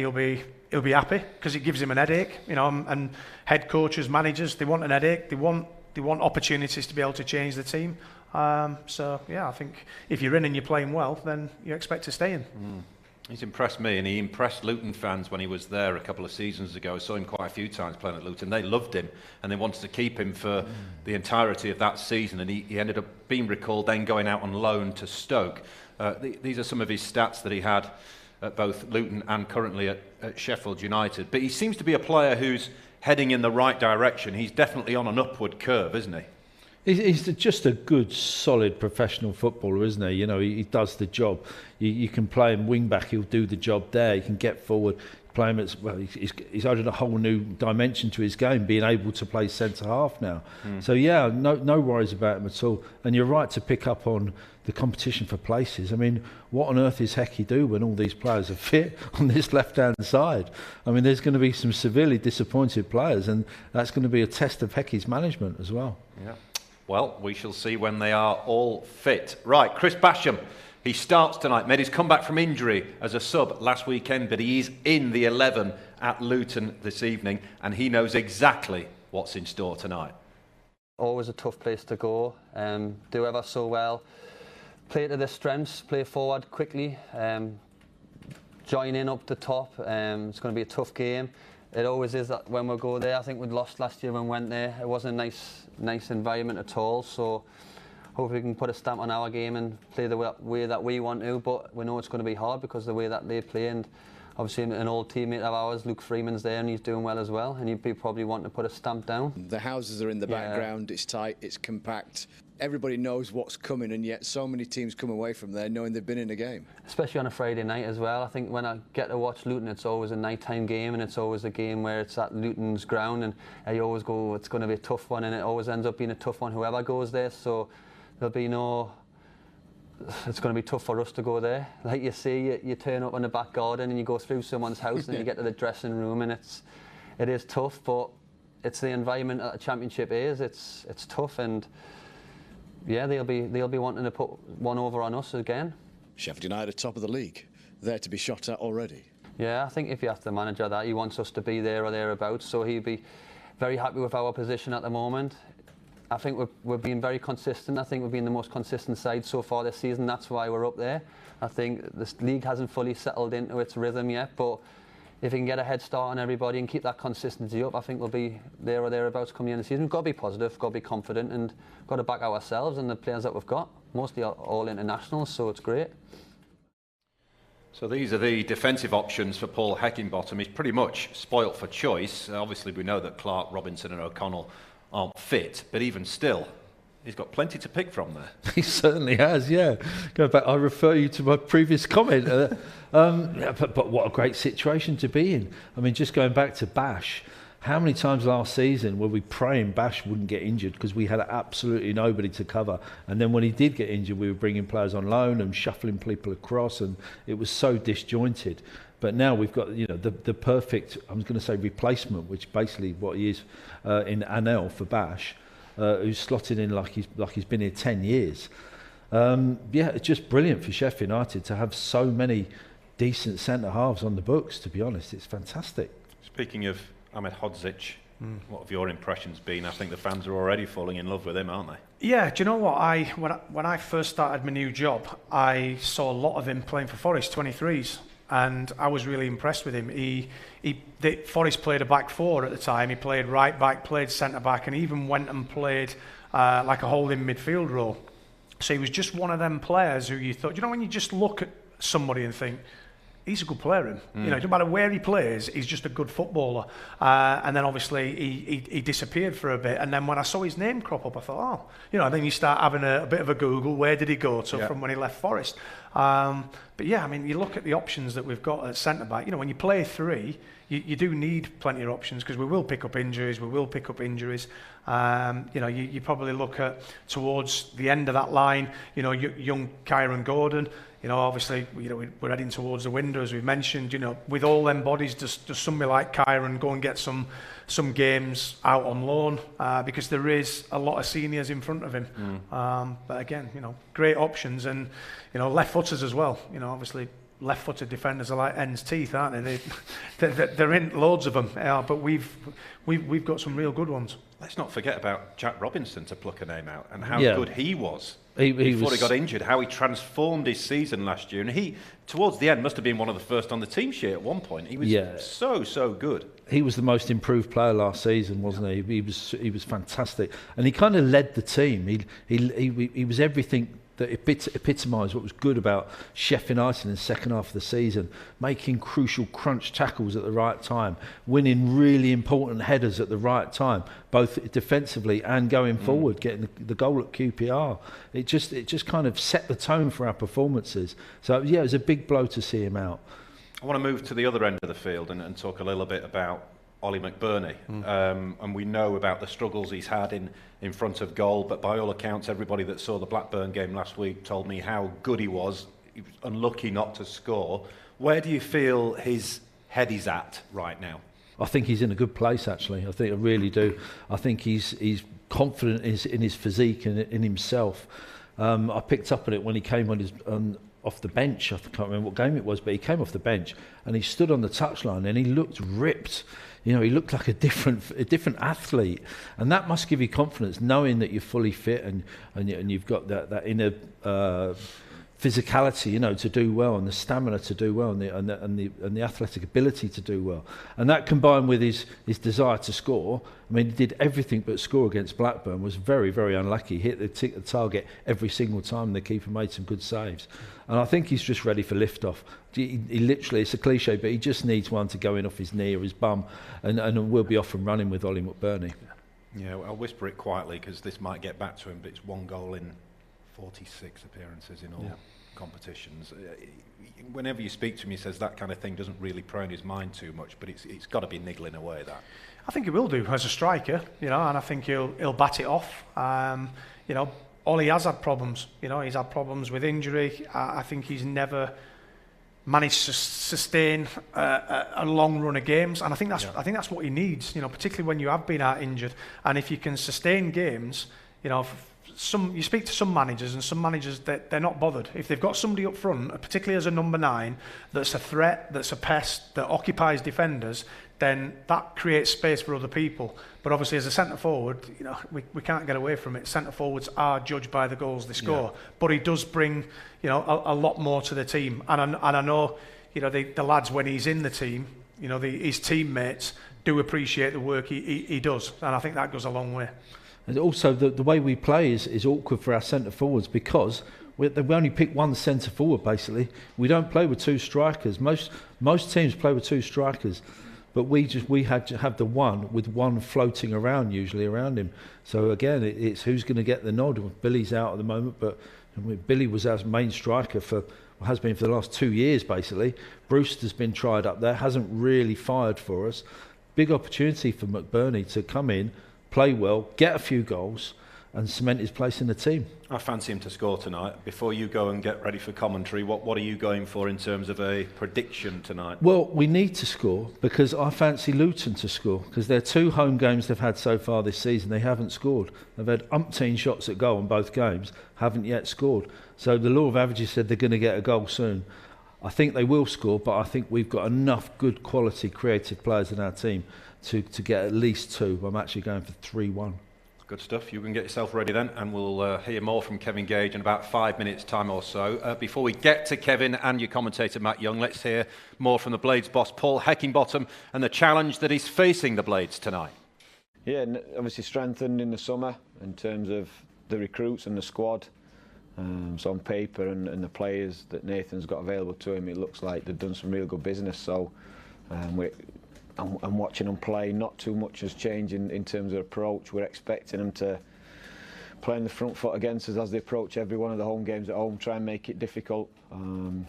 he'll be happy because it gives him an headache. And head coaches, managers, they want an headache. They want opportunities to be able to change the team. So yeah, I think if you're in and you're playing well, then you expect to stay in. He's impressed me, and he impressed Luton fans when he was there a couple of seasons ago. I saw him quite a few times playing at Luton. They loved him, and they wanted to keep him for the entirety of that season, and he ended up being recalled, then going out on loan to Stoke. These are some of his stats that he had at both Luton and currently at Sheffield United. But he seems to be a player who's heading in the right direction. He's definitely on an upward curve, isn't he? He's just a good, solid professional footballer, isn't he? You know, he does the job. You can play him wing back, he'll do the job there. He can get forward, play him as well. He's added a whole new dimension to his game, being able to play centre half now. So yeah, no worries about him at all. And you're right to pick up on the competition for places. I mean, what on earth is Hecky do when all these players are fit on this left-hand side? I mean, there's going to be some severely disappointed players, and that's going to be a test of Hecky's management as well. Yeah. Well, we shall see when they are all fit. Right, Chris Basham, he starts tonight, made his comeback from injury as a sub last weekend, but he is in the 11 at Luton this evening, and he knows exactly what's in store tonight. Always a tough place to go, do ever so well, play to their strengths, play forward quickly, join in up the top. It's going to be a tough game. It always is that when we go there. I think we lost last year when we went there. It wasn't a nice environment at all. So hopefully we can put a stamp on our game and play the way that we want to. But we know it's going to be hard because of the way that they play. And obviously an old teammate of ours, Luke Freeman's there, and he's doing well as well. And he'd be probably wanting to put a stamp down. The houses are in the background. It's tight. It's compact. Everybody knows what's coming, and yet so many teams come away from there knowing they've been in a game. Especially on a Friday night as well. I think when I get to watch Luton, it's always a nighttime game, and it's always a game where it's at Luton's ground, and you always go, it's going to be a tough one, and it always ends up being a tough one whoever goes there. So there'll be it's going to be tough for us to go there. Like you see, you turn up on the back garden and you go through someone's house and you get to the dressing room, and it is tough, but it's the environment that the Championship is. It's tough, and yeah, they'll be wanting to put one over on us again. Sheffield United, top of the league, there to be shot at already. Yeah, I think if you ask the manager that, he wants us to be there or thereabouts, so he'd be very happy with our position at the moment. I think we're being very consistent. I think we've been the most consistent side so far this season. That's why we're up there. I think this league hasn't fully settled into its rhythm yet, but if we can get a head start on everybody and keep that consistency up, I think we'll be there or thereabouts coming in the season. We've got to be positive, got to be confident, and got to back ourselves and the players that we've got. Mostly all internationals, so it's great. So these are the defensive options for Paul Heckingbottom. He's pretty much spoilt for choice. Obviously, we know that Clark, Robinson and O'Connell aren't fit, but even still, he's got plenty to pick from there. He certainly has, yeah. Go back, I refer you to my previous comment. But what a great situation to be in. I mean, just going back to Bash, how many times last season were we praying Bash wouldn't get injured because we had absolutely nobody to cover, and then when he did get injured, we were bringing players on loan and shuffling people across, and it was so disjointed. But now we've got, you know, the perfect, I'm going to say replacement, which basically what he is in Anel for Bash, who's slotted in like he's been here 10 years. Yeah, it's just brilliant for Sheffield United to have so many decent centre halves on the books. To be honest, it's fantastic. Speaking of Ahmed Hodzic, what have your impressions been? I think the fans are already falling in love with him, aren't they? Yeah, do you know what? When I first started my new job, I saw a lot of him playing for Forest 23s. And I was really impressed with him. Forest played a back four at the time. He played right back, played centre back, and even went and played like a holding midfield role. So he was just one of them players who you thought, you know, when you just look at somebody and think, he's a good player. You know, no matter where he plays, he's just a good footballer. And then obviously he disappeared for a bit. And then when I saw his name crop up, I thought, oh, you know, then you start having a bit of a Google. Where did he go to from when he left Forest? But yeah, I mean, you look at the options that we've got at centre back. You know, when you play three, you do need plenty of options because we will pick up injuries. You know, you probably look at towards the end of that line. You know, young Kyron Gordon. You know, obviously, you know, we're heading towards the window, as we've mentioned. You know, with all them bodies, does somebody like Kyron go and get some games out on loan? Because there is a lot of seniors in front of him. But again, you know, great options, and you know, left footers as well. You know, obviously, left-footed defenders are like hen's teeth, aren't they? They're in loads of them. But we've got some real good ones. let's not forget about Jack Robinson, to pluck a name out, and how good he was. Before he got injured, how he transformed his season last year, and he, towards the end, must have been one of the first on the team sheet at one point. He was so good. He was the most improved player last season, wasn't he? He was fantastic, and he kind of led the team. He was everything that epitomised what was good about Sheffield United in the second half of the season, making crucial crunch tackles at the right time, winning really important headers at the right time, both defensively and going forward, getting the goal at QPR. It just kind of set the tone for our performances. So yeah, it was a big blow to see him out. I want to move to the other end of the field and talk a little bit about Oli McBurnie. And we know about the struggles he's had in front of goal, but by all accounts, everybody that saw the Blackburn game last week told me how good he was. He was unlucky not to score. Where do you feel his head is at right now? I think he's in a good place, actually. I really do. I think he's confident in his physique and in himself. I picked up on it when he came off the bench. I can't remember what game it was, but he came off the bench and he stood on the touchline and he looked ripped. You know, he looked like a different athlete, and that must give you confidence, knowing that you're fully fit and you've got that inner physicality, you know, to do well, and the stamina to do well, and the athletic ability to do well. And that, combined with his desire to score, I mean, he did everything but score against Blackburn. Was very, very unlucky. Hit the target every single time. The keeper made some good saves, and I think he's just ready for lift-off. He literally, it's a cliche, but he just needs one to go in off his knee or his bum, and we'll be off and running with Oli McBurnie. Yeah, I'll whisper it quietly because this might get back to him, but it's 1 goal in 46 appearances in all competitions. Whenever you speak to him, he says that kind of thing doesn't really prey on his mind too much, but it's got to be niggling away, that. I think he will do as a striker, you know, and I think he'll bat it off. You know, Oli has had problems. You know, he's had problems with injury. I think he's never managed to sustain a long run of games, and I think that's what he needs. You know, particularly when you have been out injured, and if you can sustain games, you know. You speak to some managers, and some managers they're not bothered. If they've got somebody up front, particularly as a number 9, that's a threat, that's a pest, that occupies defenders, then that creates space for other people. But obviously, as a centre forward, you know, we can't get away from it. Centre forwards are judged by the goals they score, but he does bring, you know, a lot more to the team. And I know, you know, the lads, when he's in the team, you know, his teammates do appreciate the work he does, and I think that goes a long way. And also, the way we play is awkward for our centre forwards because we only pick one centre forward. Basically, we don't play with 2 strikers. Most teams play with 2 strikers, but we had to have the one with one floating around, usually around him. So again, it's who's going to get the nod. Billy's out at the moment, but Billy was our main striker has been for the last 2 years basically. Brewster's been tried up there, hasn't really fired for us. Big opportunity for McBurnie to come in, play well, get a few goals and cement his place in the team. I fancy him to score tonight. Before you go and get ready for commentary, what are you going for in terms of a prediction tonight? Well, we need to score because I fancy Luton to score because their 2 home games they've had so far this season, they haven't scored. They've had umpteen shots at goal in both games, haven't yet scored. So the law of averages said they're going to get a goal soon. I think they will score, but I think we've got enough good quality creative players in our team to get at least 2. I'm actually going for 3-1. Good stuff. You can get yourself ready then, and we'll hear more from Kevin Gage in about 5 minutes' time or so. Before we get to Kevin and your commentator Matt Young, let's hear more from the Blades boss Paul Heckingbottom and the challenge that is facing the Blades tonight. Yeah, obviously strengthened in the summer in terms of the recruits and the squad. So on paper and the players that Nathan's got available to him, it looks like they've done some real good business. So I'm watching them play. Not too much has changed in terms of approach. We're expecting them to play in the front foot against us as they approach every one of the home games at home, try and make it difficult. And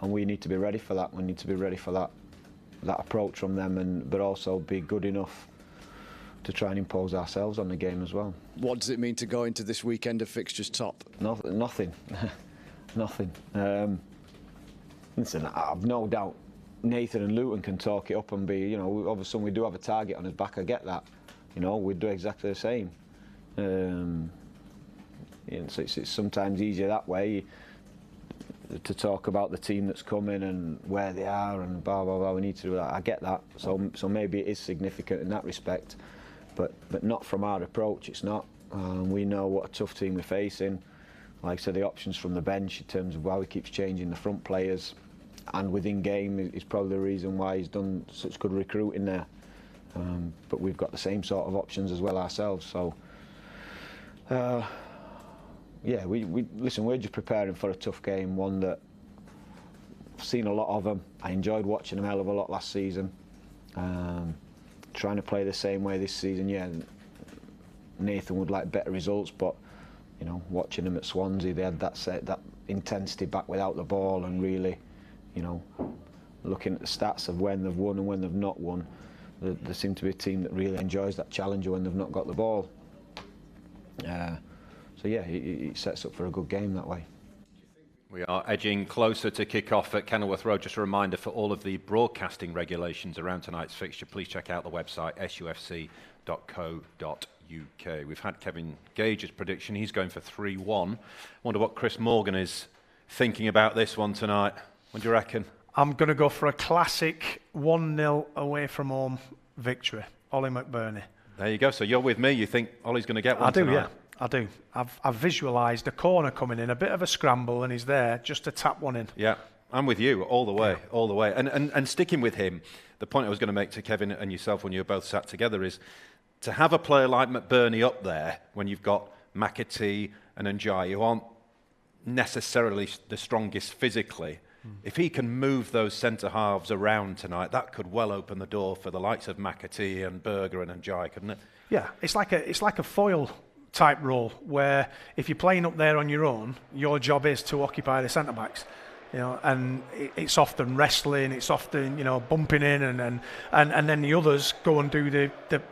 we need to be ready for that. We need to be ready for that approach from them, but also be good enough to try and impose ourselves on the game as well. What does it mean to go into this weekend of fixtures top? Nothing. Nothing. Listen, I've no doubt Nathan and Luton can talk it up and be, you know, obviously we do have a target on his back, I get that. You know, we'd do exactly the same. So it's sometimes easier that way to talk about the team that's coming and where they are and blah, blah, blah, we need to do that. I get that. So maybe it is significant in that respect. but not from our approach. It's not. We know what a tough team we're facing. Like I said, the options from the bench in terms of how he keeps changing the front players, and within game is probably the reason why he's done such good recruiting there. But we've got the same sort of options as well ourselves. So, yeah, we listen. We're just preparing for a tough game, one that I've seen a lot of them. I enjoyed watching them a hell of a lot last season. Trying to play the same way this season, yeah. Nathan would like better results, but you know, watching them at Swansea, they had that intensity back without the ball, and really, you know, looking at the stats of when they've won and when they've not won, there seem to be a team that really enjoys that challenge when they've not got the ball. So yeah, it sets up for a good game that way. We are edging closer to kick-off at Kenilworth Road. Just a reminder for all of the broadcasting regulations around tonight's fixture, please check out the website sufc.co.uk. We've had Kevin Gage's prediction. He's going for 3-1. Wonder what Chris Morgan is thinking about this one tonight. What do you reckon? I'm going to go for a classic 1-0 away from home victory. Oli McBurnie. There you go. So you're with me. You think Ollie's going to get one tonight? Yeah. I do. I've visualised a corner coming in, a bit of a scramble, and he's there just to tap one in. Yeah, I'm with you all the way, all the way. And sticking with him, the point I was going to make to Kevin and yourself when you were both sat together is to have a player like McBurnie up there when you've got McAtee and Ndiaye, who aren't necessarily the strongest physically. If he can move those centre halves around tonight, that could well open the door for the likes of McAtee and Berger and Ndiaye, couldn't it? Yeah, it's like a foil type role where if you're playing up there on your own, your job is to occupy the centre backs, you know, and it's often wrestling, it's often, you know, bumping in, and then the others go and do the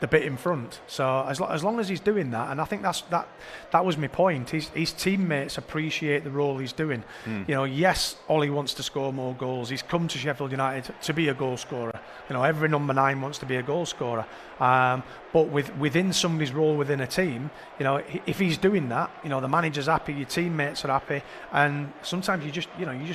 bit in front. So as long as he's doing that, and I think that was my point. His teammates appreciate the role he's doing. You know, yes, Ollie wants to score more goals. He's come to Sheffield United to be a goal scorer. You know, every number 9 wants to be a goal scorer. But within somebody's role within a team, you know, if he's doing that, you know, the manager's happy, your teammates are happy, and sometimes you just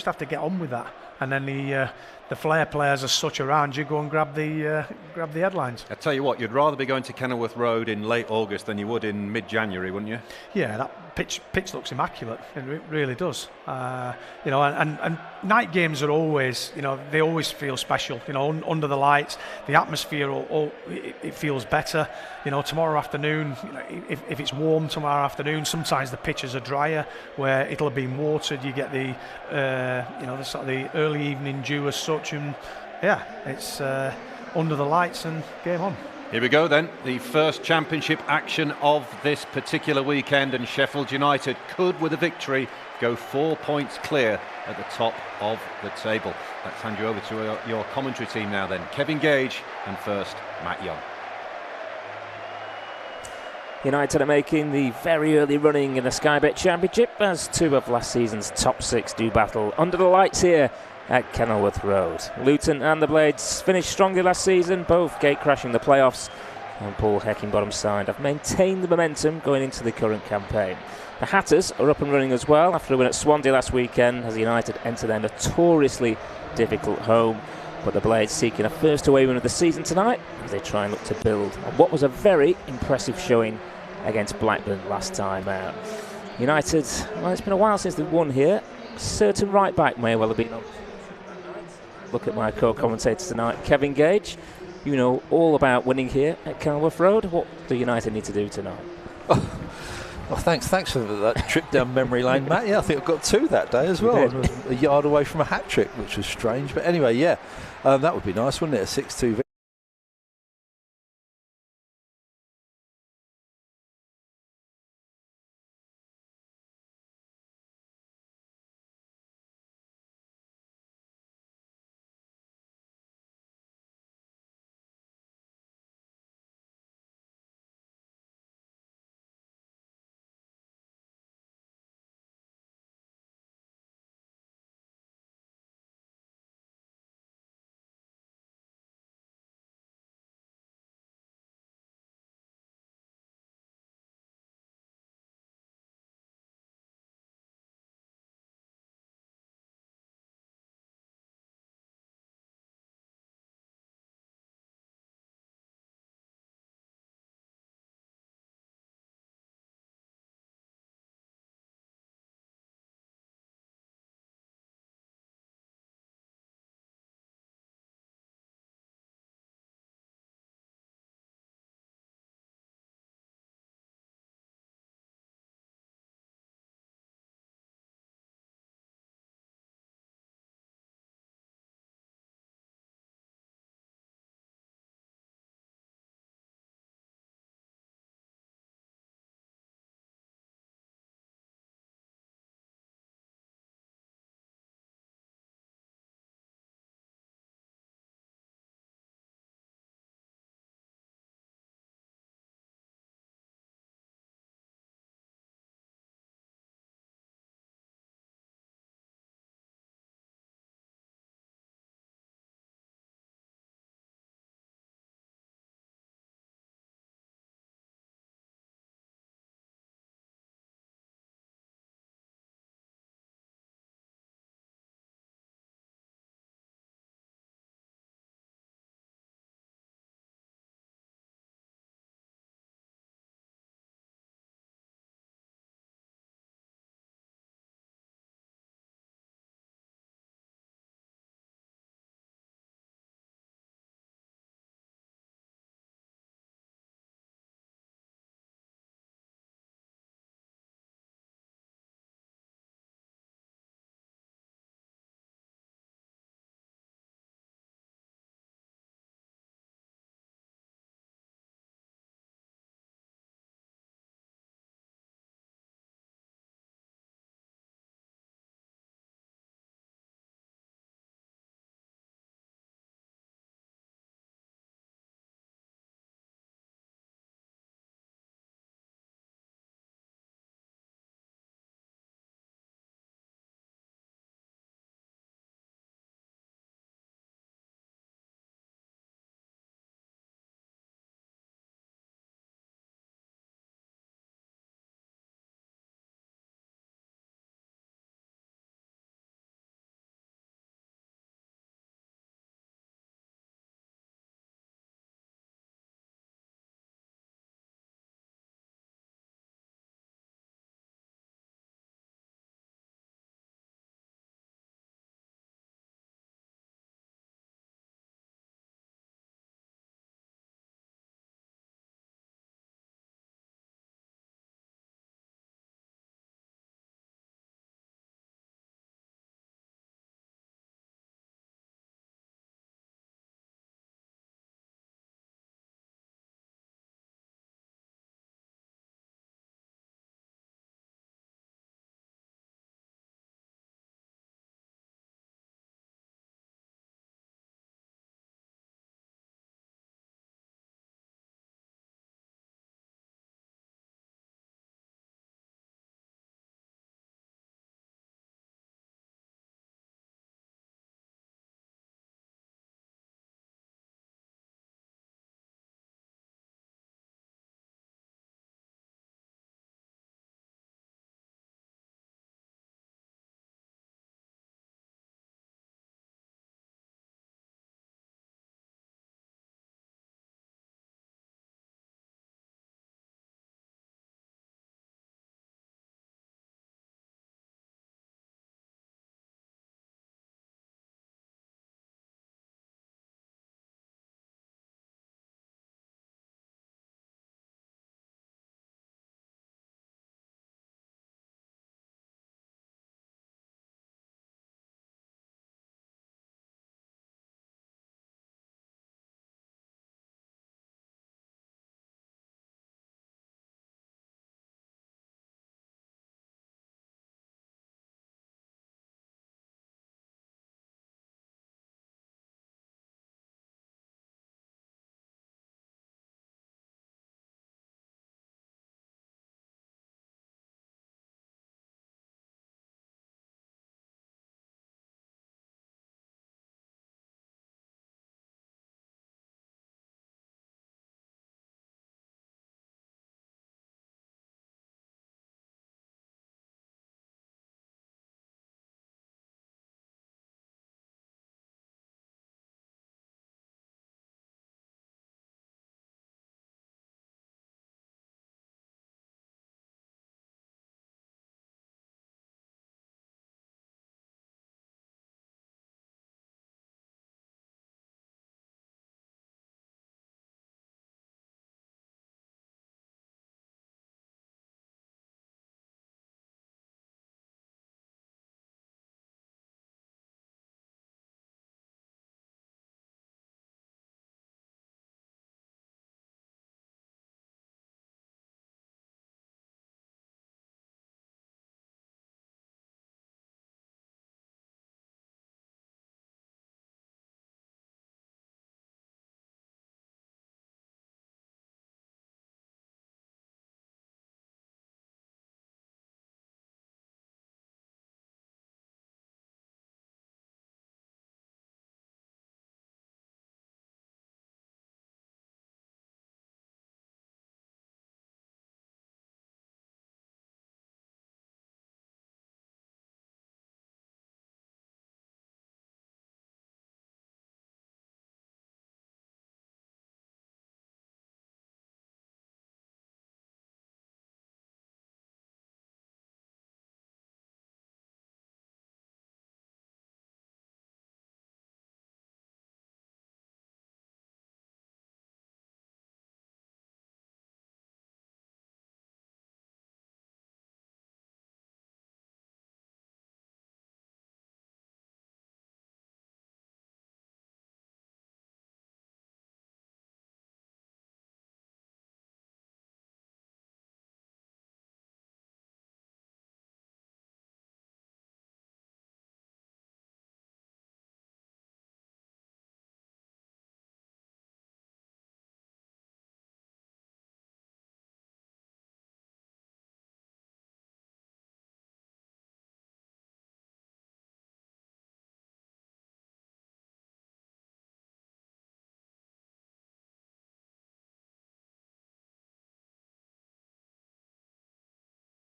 have to get on with that. And then the flair players as such around you go and grab the headlines. I tell you what, you'd rather be going to Kenilworth Road in late August than you would in mid-January, wouldn't you? Yeah, that pitch looks immaculate. It really does. You know, and night games are always, you know, they always feel special. You know, under the lights, the atmosphere, it feels better. You know, tomorrow afternoon, you know, if it's warm tomorrow afternoon, sometimes the pitches are drier where it'll have been watered. You get the sort of the early evening dew as such, and yeah, it's under the lights and game on. Here we go then, the first championship action of this particular weekend, and Sheffield United could, with a victory, go 4 points clear at the top of the table. Let's hand you over to your commentary team now then. Kevin Gage and first Matt Young. United are making the very early running in the Sky Bet Championship as 2 of last season's top 6 do battle under the lights here at Kenilworth Road. Luton and the Blades finished strongly last season, both gate crashing the playoffs, and Paul Heckingbottom's side have maintained the momentum going into the current campaign. The Hatters are up and running as well after a win at Swansea last weekend as United enter their notoriously difficult home. But the Blades seeking a first away win of the season tonight as they try and look to build on what was a very impressive showing against Blackburn last time out. United, well, it's been a while since they've won here. A certain right back may well have been on. Look at my co-commentator tonight, Kevin Gage. You know all about winning here at Kenilworth Road. What do United need to do tonight? Well, thanks for that trip down memory lane, Matt. Yeah, I think I've got 2 that day as well. A yard away from a hat-trick, which was strange. But anyway, yeah, that would be nice, wouldn't it? A 6-2 victory.